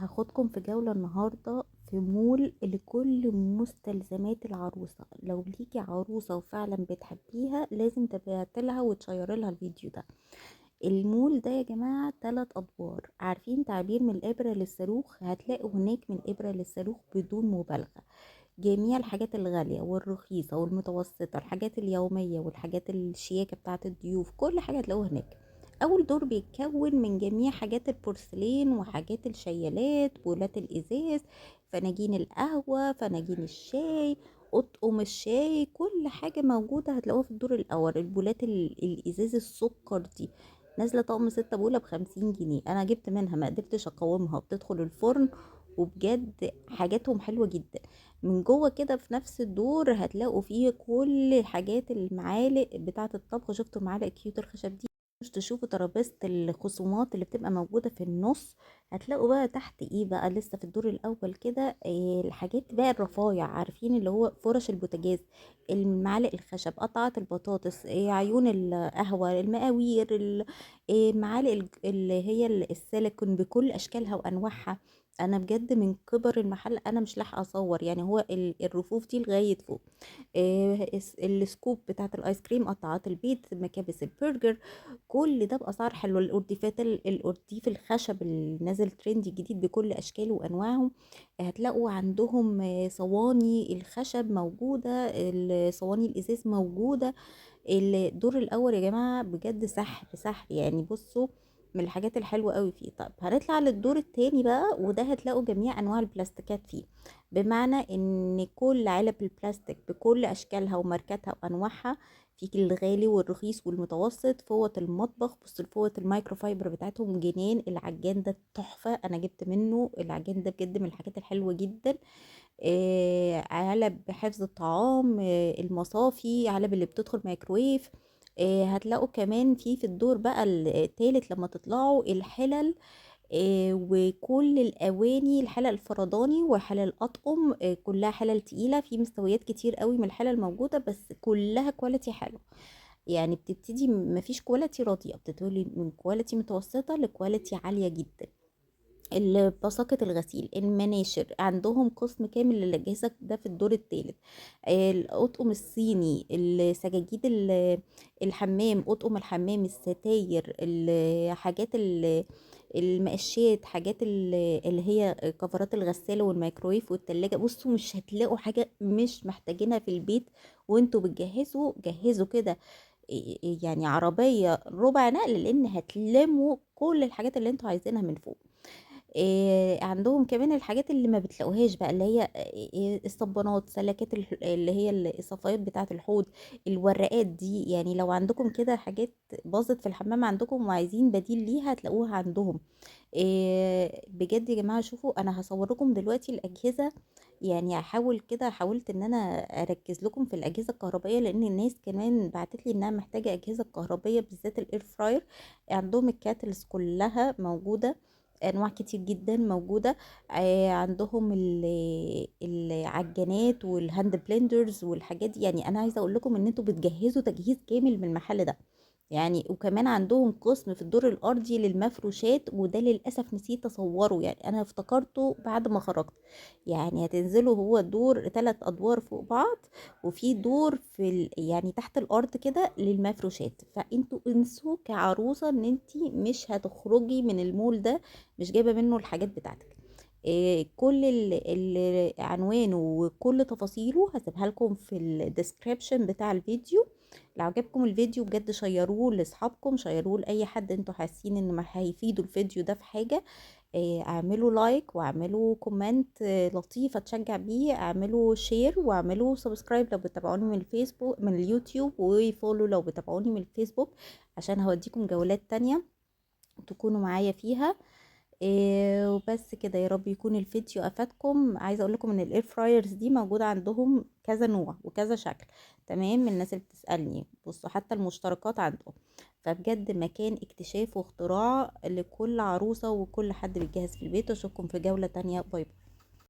هاخدكم في جولة النهاردة في مول لكل مستلزمات العروسة. لو ليكي عروسة وفعلا بتحبيها لازم تبعتلها وتشيرلها الفيديو ده. المول ده يا جماعة 3 أدوار، عارفين تعبير من الإبرة للصاروخ؟ هتلاقوا هناك من الإبرة للصاروخ بدون مبالغة. جميع الحاجات الغالية والرخيصة والمتوسطة، الحاجات اليومية والحاجات الشياكة بتاعة الضيوف، كل حاجة هتلاقوها هناك. أول دور بيتكون من جميع حاجات البورسلين وحاجات الشيالات، بولات الإزاز، فناجين القهوة، فناجين الشاي، أطقم الشاي، كل حاجة موجودة هتلاقوها في الدور الأول. البولات الإزاز السكر دي نازلة طقم 6 بولة ب50 جنيه، أنا جبت منها ما قدرتش أقاومها، بتدخل الفرن وبجد حاجاتهم حلوة جدا. من جوه كده في نفس الدور هتلاقوا فيه كل حاجات المعالق بتاعة الطبخ. شفتوا المعالق كيوت الخشب دي؟ مش تشوفوا ترابيزة الخصومات اللي بتبقى موجودة في النص؟ هتلاقوا بقى تحت ايه بقى لسه في الدور الاول كده، الحاجات بقى الرفايع، عارفين اللي هو فرش البوتاجاز، المعالق الخشب، قطعات البطاطس، عيون القهوة، المقاوير، معالق اللي هي السيليكون بكل اشكالها وانواعها. انا بجد من كبر المحل انا مش لاحقه اصور، يعني هو الرفوف دي لغايه فوق. السكوب بتاعت الايس كريم، قطعات البيض، مكابس البرجر، كل ده باسعار حلوه. الارديفات، الارديف الخشب اللي نازل ترندي جديد بكل اشكاله وانواعه. هتلاقوا عندهم صواني الخشب موجوده، الصواني الازاز موجوده. الدور الاول يا جماعه بجد سحر سحر، يعني بصوا من الحاجات الحلوه قوي فيه. طب هنطلع للدور التاني بقى، وده هتلاقوا جميع انواع البلاستيكات فيه، بمعنى ان كل علب البلاستيك بكل اشكالها وماركاتها وانواعها، في الغالي والرخيص والمتوسط. فوط المطبخ، بص الفوط المايكرو فايبر بتاعتهم جنان. العجان ده تحفه، انا جبت منه العجان ده بجد من الحاجات الحلوه جدا. علب حفظ الطعام، المصافي، علب اللي بتدخل مايكرويف. هتلاقوا كمان في الدور بقى التالت لما تطلعوا الحلل، وكل الأواني، الحلل الفرداني وحلل الأطقم، كلها حلل تقيلة في مستويات كتير قوي من الحلل موجودة، بس كلها كواليتي حلو. يعني بتبتدي مفيش كواليتي رديئة، بتتولي من كواليتي متوسطة لكواليتي عالية جدا. بساقة الغسيل، المناشر، عندهم قسم كامل للأجهزة ده في الدور الثالث. الأطقم الصيني، السجاجيد، الحمام، أطقم الحمام، الستاير، حاجات المقشات، حاجات اللي هي كفرات الغسالة والميكرويف والتلاجة. بصوا مش هتلاقوا حاجة مش محتاجينها في البيت، وانتوا بتجهزوا جهزوا كده يعني عربية ربع نقل، لان هتلموا كل الحاجات اللي انتوا عايزينها من فوق. عندهم كمان الحاجات اللي ما بتلاقوهاش بقى، اللي هي الصبانات، سلكات اللي هي الصفايات بتاعة الحوض، الورقات دي. يعني لو عندكم كده حاجات باظت في الحمام عندكم وعايزين بديل ليها هتلاقوها عندهم. بجد يا جماعة شوفوا، انا هصور لكم دلوقتي الأجهزة. يعني هحاول كده، حاولت ان انا اركز لكم في الأجهزة الكهربائية، لان الناس كمان بعتت لي انها محتاجة أجهزة كهربائية بالذات الاير فراير. عندهم الكاتلز كلها موجودة، انواع كتير جدا موجوده. عندهم العجانات والهاند بلندرز والحاجات دي. يعني انا عايزه اقول لكم ان انتوا بتجهزوا تجهيز كامل من المحل ده. يعني وكمان عندهم قسم في الدور الارضي للمفروشات، وده للاسف نسيت اصوره، يعني انا افتكرته بعد ما خرجت. يعني هتنزلوا، هو دور 3 ادوار فوق بعض، وفي دور يعني تحت الارض كده للمفروشات. فانتوا انسوا كعروسه ان انتي مش هتخرجي من المول ده مش جايبه منه الحاجات بتاعتك. كل عنوانه وكل تفاصيله هسيبها لكم في الديسكريبشن بتاع الفيديو. لو عجبكم الفيديو بجد شيروه لاصحابكم، شيروه لاي حد انتوا حاسين ان ما هيفيدوا الفيديو ده في حاجه. اعملوا لايك واعملوا كومنت لطيفه تشجع بيه، اعملوا شير واعملوا سبسكرايب لو بتابعوني من الفيسبوك من اليوتيوب، وفولو لو بتابعوني من الفيسبوك، عشان هوديكم جولات تانية تكونوا معايا فيها. وبس كده، يا رب يكون الفيديو افادكم. عايزه اقول لكم ان الاير فرايرز دي موجوده عندهم كذا نوع وكذا شكل. تمام، من الناس اللي بتسالني بصوا حتى المشتركات عندهم. فبجد مكان اكتشاف واختراع لكل عروسه وكل حد بيجهز في البيت. اشوفكم في جوله تانية، باي باي.